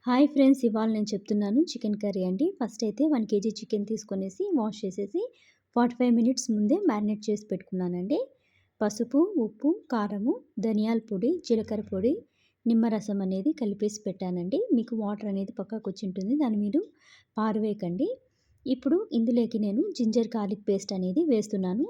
Hi friends, ఇవాళ నేను చెప్తున్నాను చికెన్ కర్రీ అండి. ఫస్ట్ అయితే 1 కేజీ చికెన్ తీసుకొనేసి వాష్ చేసేసి 45 మినిట్స్ ముందే మ్యారినేట్ చేసి పెట్టుకున్నానండి. పసుపు, ఉప్పు, కారము, ధనియాల పొడి, జీలకర్ర పొడి, నిమ్మరసం అనేది కలిపేసి పెట్టానండి. మీకు వాటర్ అనేది పక్కకు వచ్చి ఉంటుంది, దాన్ని మీరు పారవేయకండి. ఇప్పుడు ఇందులోకి నేను జింజర్ గార్లిక్ పేస్ట్ అనేది వేస్తున్నాను.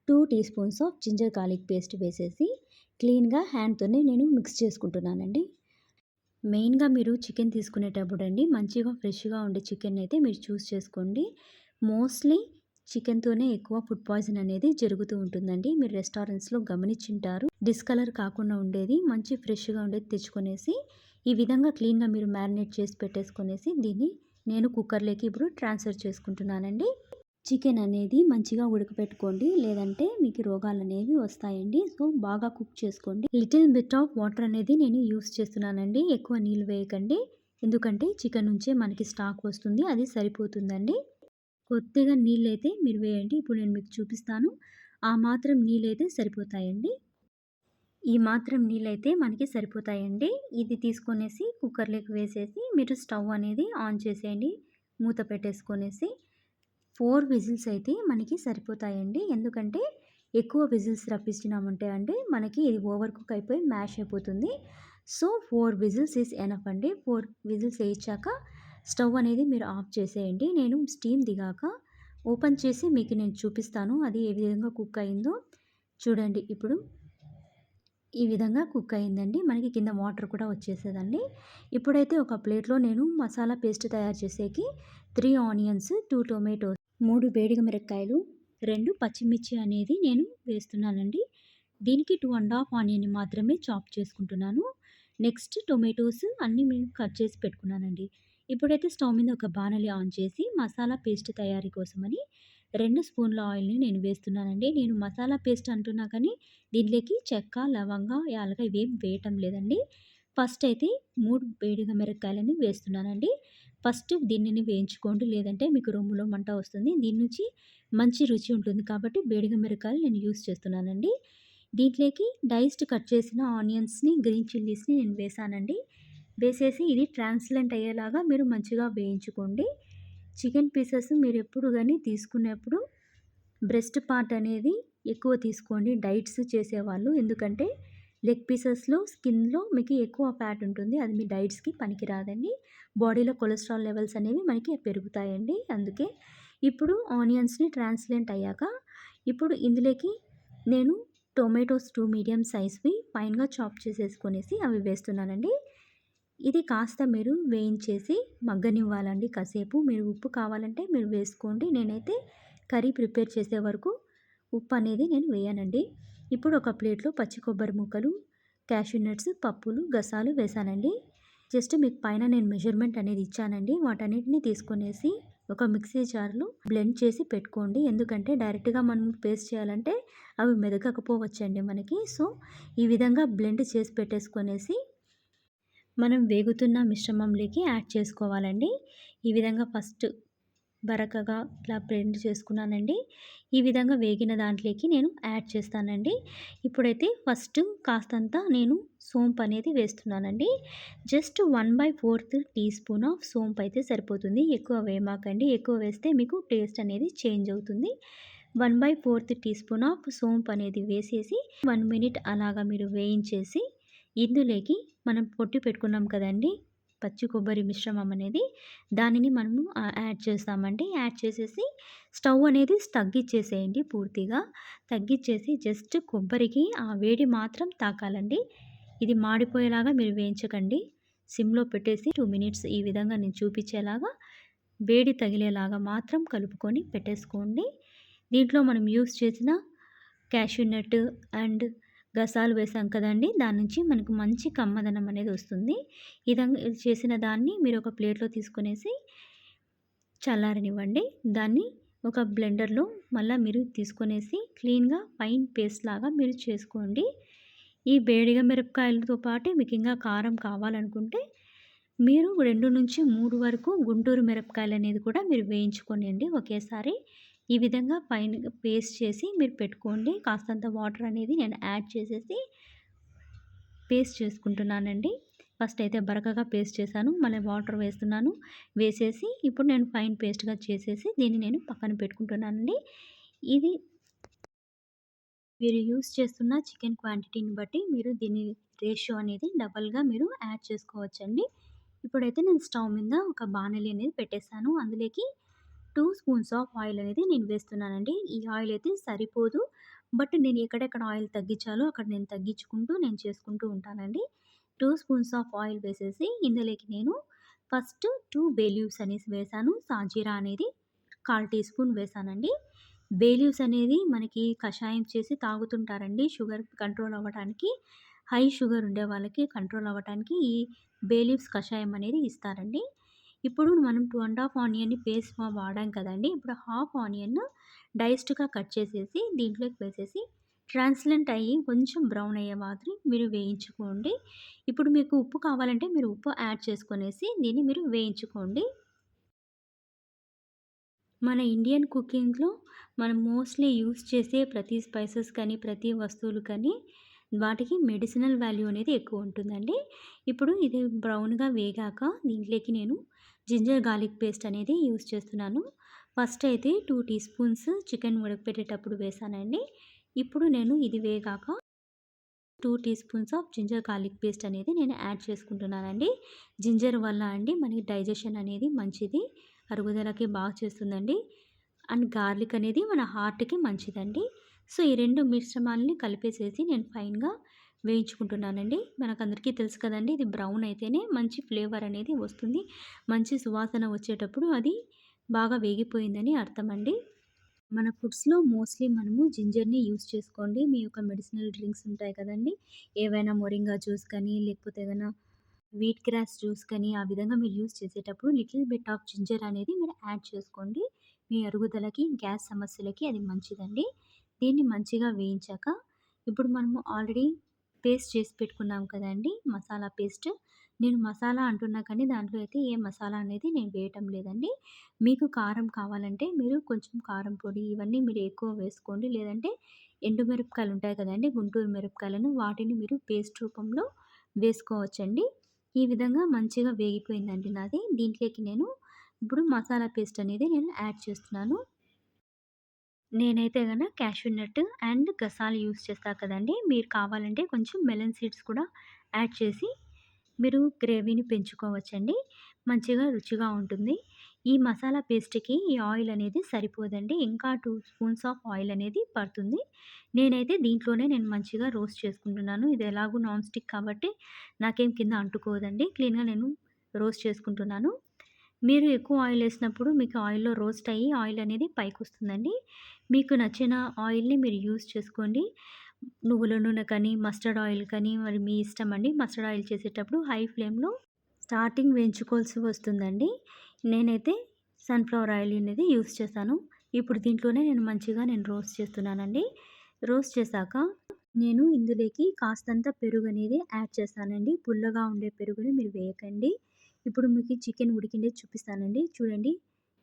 2 tea spoons of ginger garlic paste వేసేసి క్లీన్గా హ్యాండ్తోనే నేను మిక్స్ చేసుకుంటున్నానండి. మెయిన్‌గా మీరు చికెన్ తీసుకునేటప్పుడు అండి మంచిగా ఫ్రెష్‌గా ఉండే చికెన్ అయితే మీరు చూస్ చేసుకోండి. మోస్ట్‌లీ చికెన్‌తోనే ఎక్కువ ఫుడ్ పాయిజన్ అనేది జరుగుతూ ఉంటుందండి. మీరు రెస్టారెంట్స్‌లో గమనించుంటారు. డిస్‌కలర్ కాకుండా ఉండేది మంచి ఫ్రెష్‌గా ఉండేది తెచ్చుకొనేసి ఈ విధంగా క్లీన్‌గా మీరు మ్యారినేట్ చేసి పెట్టేసుకొనేసి దీన్ని నేను కుక్కర్‌లోకి ఇప్పుడు ట్రాన్స్‌ఫర్ చేసుకుంటున్నానండి. చికెన్ అనేది మంచిగా ఉడకపెట్టుకోండి, లేదంటే మీకు రోగాలనేవి వస్తాయండి. సో బాగా కుక్ చేసుకోండి. లిటిల్ బిట్ ఆఫ్ వాటర్ అనేది నేను యూస్ చేస్తున్నానండి. ఎక్కువ నీళ్ళు వేయకండి, ఎందుకంటే చికెన్ నుంచే మనకి స్టాక్ వస్తుంది, అది సరిపోతుందండి. కొద్దిగా నీళ్ళైతే మీరు వేయండి. ఇప్పుడు నేను మీకు చూపిస్తాను. ఆ మాత్రం నీళ్ళైతే సరిపోతాయండి. ఈ మాత్రం నీళ్ళైతే మనకి సరిపోతాయండి. ఇది తీసుకొనేసి కుక్కర్లోకి వేసేసి మీరు స్టవ్ అనేది ఆన్ చేసేయండి. మూత పెట్టేసుకొనేసి 4 విజిల్స్ అయితే మనకి సరిపోతాయండి. ఎందుకంటే ఎక్కువ విజిల్స్ రప్పించినామంటే అండి మనకి ఇది ఓవర్ కుక్ అయిపోయి మ్యాష్ అయిపోతుంది. సో 4 విజిల్స్ ఈజ్ ఎనఫ్ అండి. 4 విజిల్స్ వేయించాక స్టవ్ అనేది మీరు ఆఫ్ చేసేయండి. నేను స్టీమ్ దిగాక ఓపెన్ చేసి మీకు నేను చూపిస్తాను అది ఏ విధంగా కుక్ అయిందో. చూడండి, ఇప్పుడు ఈ విధంగా కుక్ అయిందండి. మనకి కింద వాటర్ కూడా వచ్చేసేదండి. ఇప్పుడైతే ఒక ప్లేట్లో నేను మసాలా పేస్ట్ తయారు చేసేకి 3 ఆనియన్స్, 2 టొమాటోస్, 3 వేడిగ మిరపకాయలు, 2 పచ్చిమిర్చి అనేది నేను వేస్తున్నానండి. దీనికి 2½ ఆనియన్ మాత్రమే చాప్ చేసుకుంటున్నాను. నెక్స్ట్ టొమాటోస్ అన్నీ నేను కట్ చేసి పెట్టుకున్నానండి. ఇప్పుడైతే స్టవ్ మీద ఒక బాణలి ఆన్ చేసి మసాలా పేస్ట్ తయారీ కోసమని 2 స్పూన్ల ఆయిల్‌ని నేను వేస్తున్నానండి. నేను మసాలా పేస్ట్ అంటున్నా కానీ దీంట్లోకి చెక్క, లవంగ, యాలక ఇవేం వేయటం లేదండి. ఫస్ట్ అయితే 3 వేడిగ మిరపకాయలని వేస్తున్నానండి. ఫస్ట్ దీనిని వేయించుకోండి, లేదంటే మీకు రొమ్ములో మంట వస్తుంది. దీని నుంచి మంచి రుచి ఉంటుంది కాబట్టి వేడిగ మిరపకాయలు నేను యూజ్ చేస్తున్నానండి. దీంట్లోకి డైస్డ్ కట్ చేసిన ఆనియన్స్‌ని, గ్రీన్ చిల్లీస్‌ని నేను వేశానండి. వేసేసి ఇది ట్రాన్స్‌లెంట్ అయ్యేలాగా మీరు మంచిగా వేయించుకోండి. చికెన్ పీసెస్ మీరు ఎప్పుడు గాని తీసుకునేప్పుడు బ్రెస్ట్ పార్ట్ అనేది ఎక్కువ తీసుకోండి డైట్స్ చేసేవాళ్ళు. ఎందుకంటే లెగ్ పీసెస్‌లో, స్కిన్‌లో మీకు ఎక్కువ ఫ్యాట్ ఉంటుంది. అది మీ డైట్స్‌కి పనికిరాదండి. బాడీలో కొలెస్ట్రాల్ లెవెల్స్ అనేవి మనకి పెరుగుతాయండి. అందుకే ఇప్పుడు ఆనియన్స్‌ని ట్రాన్స్‌లెంట్ అయ్యాక ఇప్పుడు ఇందులోకి నేను టొమాటోస్ 2 మీడియం సైజ్‌వి ఫైన్‌గా చాప్ చేసేసుకొనేసి అవి వేస్తున్నానండి. ఇది కాస్త మీరు వేయించేసి మగ్గనివ్వాలండి కాసేపు. మీరు ఉప్పు కావాలంటే మీరు వేసుకోండి. నేనైతే కర్రీ ప్రిపేర్ చేసే వరకు ఉప్పు అనేది నేను వేయనండి. ఇప్పుడు ఒక ప్లేట్లో పచ్చి కొబ్బరి ముక్కలు, క్యాష్యూ నట్స్, పప్పులు, గసాలు వేశానండి. జస్ట్ మీకు పైన నేను మెజర్మెంట్ అనేది ఇచ్చానండి. వాటన్నిటిని తీసుకొనేసి ఒక మిక్సీ జార్‌లో బ్లెండ్ చేసి పెట్టుకోండి. ఎందుకంటే డైరెక్ట్‌గా మనం పేస్ట్ చేయాలంటే అవి మెదగకపోవచ్చండి మనకి. సో ఈ విధంగా బ్లెండ్ చేసి పెట్టేసుకొనేసి మనం వేగుతున్న మిశ్రమంలోకి యాడ్ చేసుకోవాలండి. ఈ విధంగా ఫస్ట్ బరకగా ఇట్లా బ్లెండ్ చేసుకున్నానండి. ఈ విధంగా వేగిన దాంట్లోకి నేను యాడ్ చేస్తానండి. ఇప్పుడైతే ఫస్ట్ కాస్తంత నేను సోంపు అనేది వేస్తున్నానండి. జస్ట్ 1/4 టీ స్పూన్ ఆఫ్ సోంపు అయితే సరిపోతుంది. ఎక్కువ వేయమాకండి. ఎక్కువ వేస్తే మీకు టేస్ట్ అనేది చేంజ్ అవుతుంది. 1/4 టీ స్పూన్ ఆఫ్ సోంపు అనేది వేసేసి 1 మినిట్ అలాగా మీరు వేయించేసి ఇందులోకి మనం పొట్టి పెట్టుకున్నాం కదండీ పచ్చి కొబ్బరి మిశ్రమం అనేది, దానిని మనము యాడ్ చేస్తామండి. యాడ్ చేసేసి స్టవ్ అనేది తగ్గిచ్చేసేయండి పూర్తిగా. తగ్గిచ్చేసి జస్ట్ కొబ్బరికి ఆ వేడి మాత్రం తాకాలండి. ఇది మాడిపోయేలాగా మీరు వేయించకండి. సిమ్‌లో పెట్టేసి 2 మినిట్స్ ఈ విధంగా నేను చూపించేలాగా వేడి తగిలేలాగా మాత్రం కలుపుకొని పెట్టేసుకోండి. దీంట్లో మనం యూజ్ చేసిన క్యాష్యూ నట్ అండ్ గసాలు వేసాం కదండీ! దాని నుంచి మనకు మంచి కమ్మదనం అనేది వస్తుంది. ఈ విధంగా చేసిన దాన్ని మీరు ఒక ప్లేట్‌లో తీసుకొనేసి చల్లారనివ్వండి. దాన్ని ఒక బ్లెండర్‌లో మళ్ళా మీరు తీసుకొనేసి క్లీన్‌గా ఫైన్ పేస్ట్ లాగా మీరు చేసుకోండి. ఈ వేడిగ మిరపకాయలతో పాటు మీకు ఇంకా కారం కావాలనుకుంటే మీరు 2-3 వరకు గుంటూరు మిరపకాయలు అనేది కూడా మీరు వేయించుకోనండి ఒకేసారి. ఈ విధంగా ఫైన్‌గా పేస్ట్ చేసి మీరు పెట్టుకోండి. కాస్తంత వాటర్ అనేది నేను యాడ్ చేసేసి పేస్ట్ చేసుకుంటున్నానండి. ఫస్ట్ అయితే బరకగా పేస్ట్ చేశాను. మళ్ళీ వాటర్ వేస్తున్నాను. వేసేసి ఇప్పుడు నేను ఫైన్ పేస్ట్‌గా చేసేసి దీన్ని నేను పక్కన పెట్టుకుంటున్నానండి. ఇది మీరు యూజ్ చేస్తున్న చికెన్ క్వాంటిటీని బట్టి మీరు దీని రేషియో అనేది డబల్‌గా మీరు యాడ్ చేసుకోవచ్చండి. ఇప్పుడైతే నేను స్టవ్ మీద ఒక బాణలి అనేది పెట్టేసాను. అందులోకి 2 స్పూన్స్ ఆఫ్ ఆయిల్ అనేది నేను వేస్తున్నానండి. ఈ ఆయిల్ అయితే సరిపోదు. బట్ నేను ఎక్కడెక్కడ ఆయిల్ తగ్గించాలో అక్కడ నేను తగ్గించుకుంటూ నేను చేసుకుంటూ ఉంటానండి. 2 స్పూన్స్ ఆఫ్ ఆయిల్ వేసేసి ఇందులోకి నేను ఫస్ట్ 2 బే లీవ్స్ అనేసి వేశాను. సాజీరా అనేది 1/4 టీ స్పూన్ వేశానండి. బే లీవ్స్ అనేది మనకి కషాయం చేసి తాగుతుంటారండి షుగర్ కంట్రోల్ అవ్వటానికి. హై షుగర్ ఉండే వాళ్ళకి కంట్రోల్ అవ్వటానికి ఈ బే లీవ్స్ కషాయం అనేది ఇస్తారండి. ఇప్పుడు మనం 2 ½ ఆనియన్‌ని పేస్ట్ వాడాం కదండీ! ఇప్పుడు హాఫ్ ఆనియన్ డైస్డ్‌గా కట్ చేసేసి దీంట్లోకి వేసేసి ట్రాన్స్‌లెంట్ అయ్యి కొంచెం బ్రౌన్ అయ్యే మాదిరి మీరు వేయించుకోండి. ఇప్పుడు మీకు ఉప్పు కావాలంటే మీరు ఉప్పు యాడ్ చేసుకొనేసి దీన్ని మీరు వేయించుకోండి. మన ఇండియన్ కుకింగ్‌లో మనం మోస్ట్‌లీ యూజ్ చేసే ప్రతి స్పైసెస్ కానీ, ప్రతి వస్తువులు కానీ వాటికి మెడిసినల్ వాల్యూ అనేది ఎక్కువ ఉంటుందండి. ఇప్పుడు ఇది బ్రౌన్‌గా వేగాక దీంట్లోకి నేను జింజర్ గార్లిక్ పేస్ట్ అనేది యూజ్ చేస్తున్నాను. ఫస్ట్ అయితే 2 టీ స్పూన్స్ చికెన్ ఉడకపెట్టేటప్పుడు వేశానండి. ఇప్పుడు నేను ఇది వేగాక 2 tea spoons of ginger garlic paste అనేది నేను యాడ్ చేసుకుంటున్నానండి. జింజర్ వల్ల అండి మనకి డైజెషన్ అనేది మంచిది. అరుగుదలకి బాగా చేస్తుందండి. అండ్ గార్లిక్ అనేది మన హార్ట్‌కి మంచిదండి. సో, ఈ 2 మిశ్రమాలని కలిపేసేసి నేను ఫైన్‌గా వేయించుకుంటున్నానండి. మనకందరికీ తెలుసు కదండీ! ఇది బ్రౌన్ అయితేనే మంచి ఫ్లేవర్ అనేది వస్తుంది. మంచి సువాసన వచ్చేటప్పుడు అది బాగా వేగిపోయిందని అర్థమండి. మన ఫుడ్స్‌లో మోస్ట్‌లీ మనము జింజర్‌ని యూజ్ చేసుకోండి. మీ యొక్క మెడిసినల్ డ్రింక్స్ ఉంటాయి కదండీ! ఏవైనా మొరింగా జ్యూస్ కానీ, లేకపోతే ఏదైనా వీట్ గ్రాస్ జ్యూస్ కానీ, ఆ విధంగా మీరు యూజ్ చేసేటప్పుడు లిటిల్ బిట్ ఆఫ్ జింజర్ అనేది మీరు యాడ్ చేసుకోండి. మీ అరుగుదలకి, గ్యాస్ సమస్యలకి అది మంచిదండి. దీన్ని మంచిగా వేయించాక, ఇప్పుడు మనము ఆల్రెడీ పేస్ట్ చేసి పెట్టుకున్నాం కదండీ! మసాలా పేస్ట్. నేను మసాలా అంటున్నా కానీ దాంట్లో అయితే ఏ మసాలా అనేది నేను వేయటం లేదండి. మీకు కారం కావాలంటే మీరు కొంచెం కారం పొడి ఇవన్నీ మీరు ఎక్కువ వేసుకోండి. లేదంటే ఎండు మిరపకాయలు ఉంటాయి కదండీ! గుంటూరు మిరపకాయలను వాటిని మీరు పేస్ట్ రూపంలో వేసుకోవచ్చండి. ఈ విధంగా మంచిగా వేగిపోయిందండి నాది. దీంట్లోకి నేను ఇప్పుడు మసాలా పేస్ట్ అనేది నేను యాడ్ చేస్తున్నాను. నేనైతే క్యాష్యూ నట్ అండ్ గసాలు యూజ్ చేస్తా కదండీ! మీరు కావాలంటే కొంచెం మెలన్ సీడ్స్ కూడా యాడ్ చేసి మీరు గ్రేవీని పెంచుకోవచ్చండి. మంచిగా రుచిగా ఉంటుంది. ఈ మసాలా పేస్ట్‌కి ఈ ఆయిల్ అనేది సరిపోదండి. ఇంకా 2 స్పూన్స్ ఆఫ్ ఆయిల్ అనేది పడుతుంది. నేనైతే దీంట్లోనే నేను మంచిగా రోస్ట్ చేసుకుంటున్నాను. ఇది ఎలాగో నాన్ స్టిక్ కాబట్టి నాకేం కింద అంటుకోదండి. క్లీన్‌గా నేను రోస్ట్ చేసుకుంటున్నాను. మీరు ఎక్కువ ఆయిల్ ఏసినప్పుడు మీకు ఆయిల్‌లో రోస్ట్ అయ్యి ఆయిల్ అనేది పైకొస్తుందండి. మీకు నచ్చిన ఆయిల్‌ని మీరు యూజ్ చేసుకోండి. నువ్వుల నూనె కానీ, మస్టర్డ్ ఆయిల్ కానీ మరి మీ ఇష్టమండి. మస్టర్డ్ ఆయిల్ చేసేటప్పుడు హై ఫ్లేమ్‌లో స్టార్టింగ్ వేయించుకోవాల్సి వస్తుందండి. నేనైతే సన్‌ఫ్లవర్ ఆయిల్ అనేది యూజ్ చేశాను. ఇప్పుడు దీంట్లోనే నేను మంచిగా రోస్ట్ చేస్తున్నానండి. రోస్ట్ చేశాక నేను ఇందులోకి కాస్తంత పెరుగనేది యాడ్ చేశానండి. పుల్లగా ఉండే పెరుగుని మీరు వేయకండి. ఇప్పుడు మీకు చికెన్ ఉడికిండేది చూపిస్తానండి. చూడండి.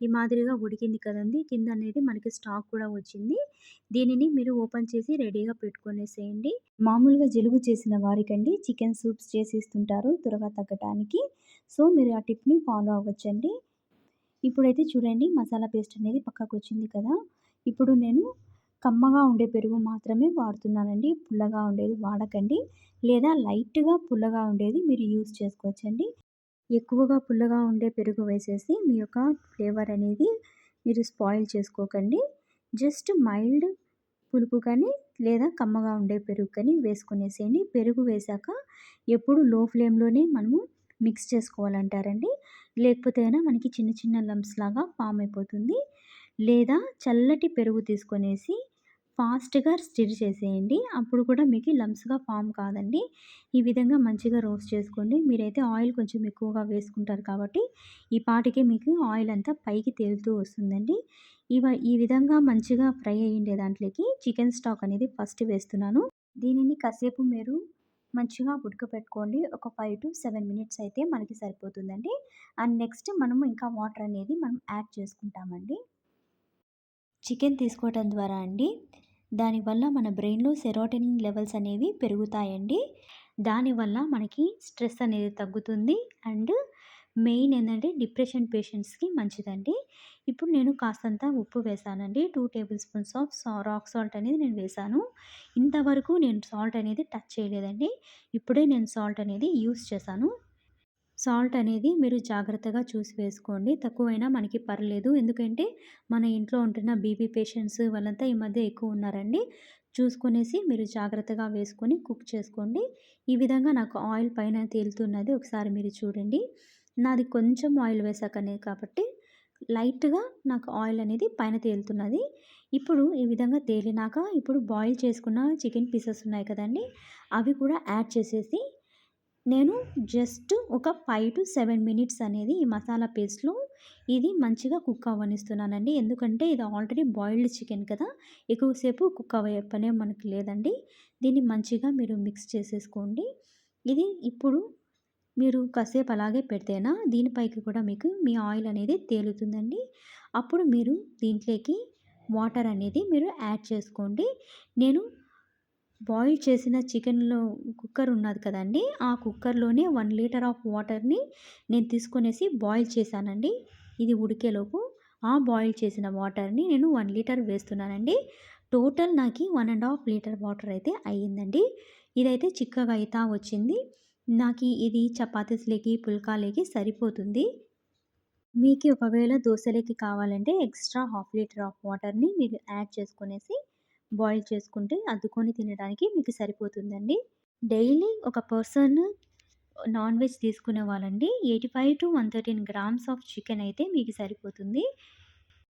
ఈ మాదిరిగా ఉడికింది కదండీ! కింద అనేది మనకి స్టాక్ కూడా వచ్చింది. దీనిని మీరు ఓపెన్ చేసి రెడీగా పెట్టుకొనేసేయండి. మామూలుగా జలుబు చేసిన వారికండి చికెన్ సూప్స్ చేసి ఇస్తుంటారు త్వరగా తగ్గటానికి. సో, మీరు ఆ టిప్‌ని ఫాలో అవ్వచ్చండి. ఇప్పుడైతే చూడండి మసాలా పేస్ట్ అనేది పక్కకొచ్చింది కదా! ఇప్పుడు నేను కమ్మగా ఉండే పెరుగు మాత్రమే వాడుతున్నానండి. పుల్లగా ఉండేది వాడకండి. లేదా లైట్‌గా పుల్లగా ఉండేది మీరు యూజ్ చేసుకోవచ్చండి. ఎక్కువగా పుల్లగా ఉండే పెరుగు వేసేసి మీ యొక్క ఫ్లేవర్ అనేది మీరు స్పాయిల్ చేసుకోకండి. జస్ట్ మైల్డ్ పులుపు కానీ లేదా కమ్మగా ఉండే పెరుగు కానీ వేసుకొనేసేయండి. పెరుగు వేశాక ఎప్పుడు లో ఫ్లేమ్‌లోనే మనము మిక్స్ చేసుకోవాలంటారండి. లేకపోతే మనకి చిన్న చిన్న లంప్స్ లాగా ఫార్మ్ అయిపోతుంది. లేదా చల్లటి పెరుగు తీసుకొనేసి ఫాస్ట్‌గా స్టిర్ చేసేయండి. అప్పుడు కూడా మీకు లంప్స్‌గా ఫార్మ్ కాదండి. ఈ విధంగా మంచిగా రోస్ట్ చేసుకోండి. మీరైతే ఆయిల్ కొంచెం ఎక్కువగా వేసుకుంటారు కాబట్టి ఈ పాటికే మీకు ఆయిల్ అంతా పైకి తేలుతూ వస్తుందండి. ఈ విధంగా మంచిగా ఫ్రై అయ్యిండే దాంట్లోకి చికెన్ స్టాక్ అనేది ఫస్ట్ వేస్తున్నాను. దీనిని కాసేపు మీరు మంచిగా ఉడకపెట్టుకోండి. ఒక 5-7 మినిట్స్ అయితే మనకి సరిపోతుందండి. అండ్ నెక్స్ట్ మనము ఇంకా వాటర్ అనేది మనం యాడ్ చేసుకుంటామండి. చికెన్ తీసుకోవటం ద్వారా అండి దానివల్ల మన బ్రెయిన్‌లో సెరోటోనిన్ లెవెల్స్ అనేవి పెరుగుతాయండి. దానివల్ల మనకి స్ట్రెస్ అనేది తగ్గుతుంది. అండ్ మెయిన్ ఏందంటే డిప్రెషన్ పేషెంట్స్‌కి మంచిదండి. ఇప్పుడు నేను కాస్తంత ఉప్పు వేశానండి. 2 table spoons of rock salt అనేది నేను వేశాను. ఇంతవరకు నేను సాల్ట్ అనేది టచ్ చేయలేదండి. ఇప్పుడే నేను సాల్ట్ అనేది యూజ్ చేశాను. సాల్ట్ అనేది మీరు జాగ్రత్తగా చూసి వేసుకోండి. తక్కువైనా మనకి పర్లేదు. ఎందుకంటే మన ఇంట్లో ఉంటున్న బీపీ పేషెంట్స్ వాళ్ళంతా ఈ మధ్య ఎక్కువ ఉన్నారండి. చూసుకొనేసి మీరు జాగ్రత్తగా వేసుకొని కుక్ చేసుకోండి. ఈ విధంగా నాకు ఆయిల్ పైన తేలుతున్నది. ఒకసారి మీరు చూడండి. నాది కొంచెం ఆయిల్ వేసాకనే కాబట్టి లైట్‌గా నాకు ఆయిల్ అనేది పైన తేలుతున్నది. ఇప్పుడు ఈ విధంగా తేలినాక ఇప్పుడు బాయిల్ చేసుకున్న చికెన్ పీసెస్ ఉన్నాయి కదండీ! అవి కూడా యాడ్ చేసేసి నేను జస్ట్ ఒక 5-7 మినిట్స్ అనేది ఈ మసాలా పేస్ట్‌లో ఇది మంచిగా కుక్ అవ్వనిస్తున్నానండి. ఎందుకంటే ఇది ఆల్రెడీ బాయిల్డ్ చికెన్ కదా! ఎక్కువసేపు కుక్ అవ్వే పనే మనకు లేదండి. దీన్ని మంచిగా మీరు మిక్స్ చేసేసుకోండి. ఇది ఇప్పుడు మీరు కాసేపు అలాగే పెడితేనా దీనిపైకి కూడా మీకు మీ ఆయిల్ అనేది తేలుతుందండి. అప్పుడు మీరు దీంట్లోకి వాటర్ అనేది మీరు యాడ్ చేసుకోండి. నేను బాయిల్ చేసిన చికెన్‌లో కుక్కర్ ఉన్నది కదండీ! ఆ కుక్కర్‌లోనే 1 లీటర్ ఆఫ్ వాటర్‌ని నేను తీసుకొనేసి బాయిల్ చేశానండి. ఇది ఉడికేలోపు ఆ బాయిల్ చేసిన వాటర్‌ని నేను 1 లీటర్ వేస్తున్నానండి. టోటల్ నాకి 1 లీటర్ వాటర్ అయితే అయ్యిందండి. ఇదైతే చిక్కగా అయితా వచ్చింది. నాకి ఇది చపాతీస్‌లోకి, పుల్కాలోకి సరిపోతుంది. మీకి ఒకవేళ దోసలోకి కావాలంటే ఎక్స్‌ట్రా హాఫ్ లీటర్ ఆఫ్ వాటర్‌ని మీరు యాడ్ చేసుకొనేసి బాయిల్ చేసుకుంటే అద్దుకొని తినడానికి మీకు సరిపోతుందండి. డైలీ ఒక పర్సన్ నాన్ వెజ్ తీసుకునే వాళ్ళండి 85-113 గ్రామ్స్ ఆఫ్ చికెన్ అయితే మీకు సరిపోతుంది.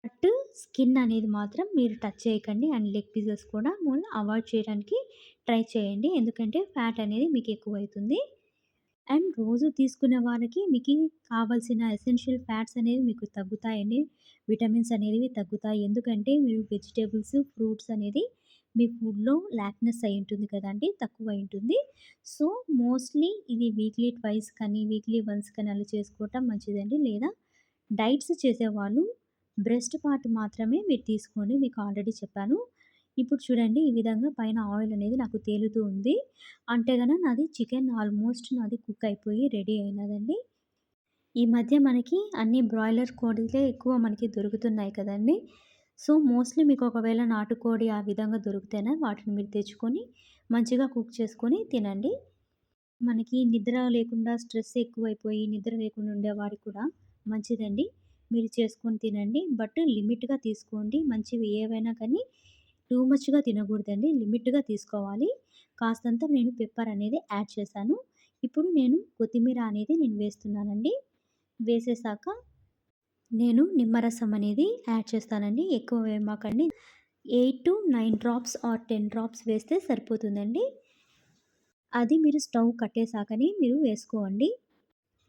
బట్ స్కిన్ అనేది మాత్రం మీరు టచ్ చేయకండి. అండ్ లెగ్ పీసెస్ కూడా అవాయిడ్ చేయడానికి ట్రై చేయండి. ఎందుకంటే ఫ్యాట్ అనేది మీకు ఎక్కువైతుంది. అండ్ రోజు తీసుకునే వాళ్ళకి మీకి కావాల్సిన ఎసెన్షియల్ ఫ్యాట్స్ అనేవి మీకు తగ్గుతాయండి. విటమిన్స్ అనేవి తగ్గుతాయి. ఎందుకంటే మీరు వెజిటబుల్స్, ఫ్రూట్స్ అనేది మీ ఫుడ్‌లో లాక్‌నెస్ అయి ఉంటుంది కదండీ! తక్కువై ఉంటుంది. సో, మోస్ట్‌లీ ఇది వీక్లీ ట్వైస్ కానీ, వీక్లీ వన్స్ కానీ అలా చేసుకోవటం మంచిదండి. లేదా డైట్స్ చేసేవాళ్ళు బ్రెస్ట్ పార్ట్ మాత్రమే మీరు తీసుకోండి. మీకు ఆల్రెడీ చెప్పాను. ఇప్పుడు చూడండి ఈ విధంగా పైన ఆయిల్ అనేది నాకు తేలుతూ ఉంది. అంటే నాది చికెన్ ఆల్మోస్ట్ నాది కుక్ అయిపోయి రెడీ అయినదండి. ఈ మధ్య మనకి అన్ని బ్రాయిలర్ కోడిలే ఎక్కువ మనకి దొరుకుతున్నాయి కదండీ! సో, మోస్ట్‌లీ మీకు ఒకవేళ నాటుకోడి ఆ విధంగా దొరికితేనే వాటిని మీరు తెచ్చుకొని మంచిగా కుక్ చేసుకొని తినండి. మనకి నిద్ర లేకుండా స్ట్రెస్ ఎక్కువైపోయి నిద్ర లేకుండా ఉండేవారికి కూడా మంచిదండి. మీరు చేసుకొని తినండి. బట్ లిమిట్‌గా తీసుకోండి. మంచివి ఏవైనా కానీ టూ మచ్‌గా తినకూడదండి. లిమిట్‌గా తీసుకోవాలి. కాస్తంత నేను పెప్పర్ అనేది యాడ్ చేశాను. ఇప్పుడు నేను కొత్తిమీర అనేది నేను వేస్తున్నానండి. వేసేసాక నేను నిమ్మరసం అనేది యాడ్ చేస్తానండి. ఎక్కువ వేయమాకండి. 8-9 డ్రాప్స్ ఆర్ 10 డ్రాప్స్ వేస్తే సరిపోతుందండి. అది మీరు స్టవ్ కట్టేసాకనే మీరు వేసుకోండి.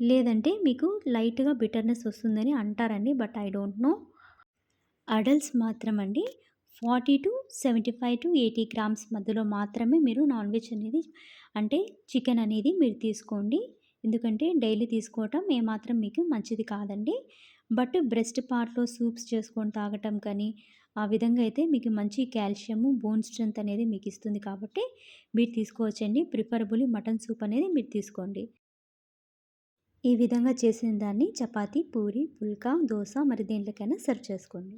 లేదంటే మీకు లైట్‌గా బిటర్‌నెస్ వస్తుందని అంటారండి. But I don't know. Adults మాత్రం అండి 40-75-80 గ్రామ్స్ మధ్యలో మాత్రమే మీరు నాన్ వెజ్ అనేది అంటే చికెన్ అనేది మీరు తీసుకోండి. ఎందుకంటే డైలీ తీసుకోవటం ఏమాత్రం మీకు మంచిది కాదండి. బట్ బ్రెస్ట్ పార్ట్‌లో సూప్స్ చేసుకొని తాగటం కానీ, ఆ విధంగా అయితే మీకు మంచి కాల్షియము, బోన్ స్ట్రెంత్ అనేది మీకు ఇస్తుంది కాబట్టి మీరు తీసుకోవచ్చండి. ప్రిఫరబుల్లీ మటన్ సూప్ అనేది మీరు తీసుకోండి. ఈ విధంగా చేసిన దాన్ని చపాతీ, పూరి, పుల్కా, దోస మరి దేంట్లోకైనా సర్వ్ చేసుకోండి.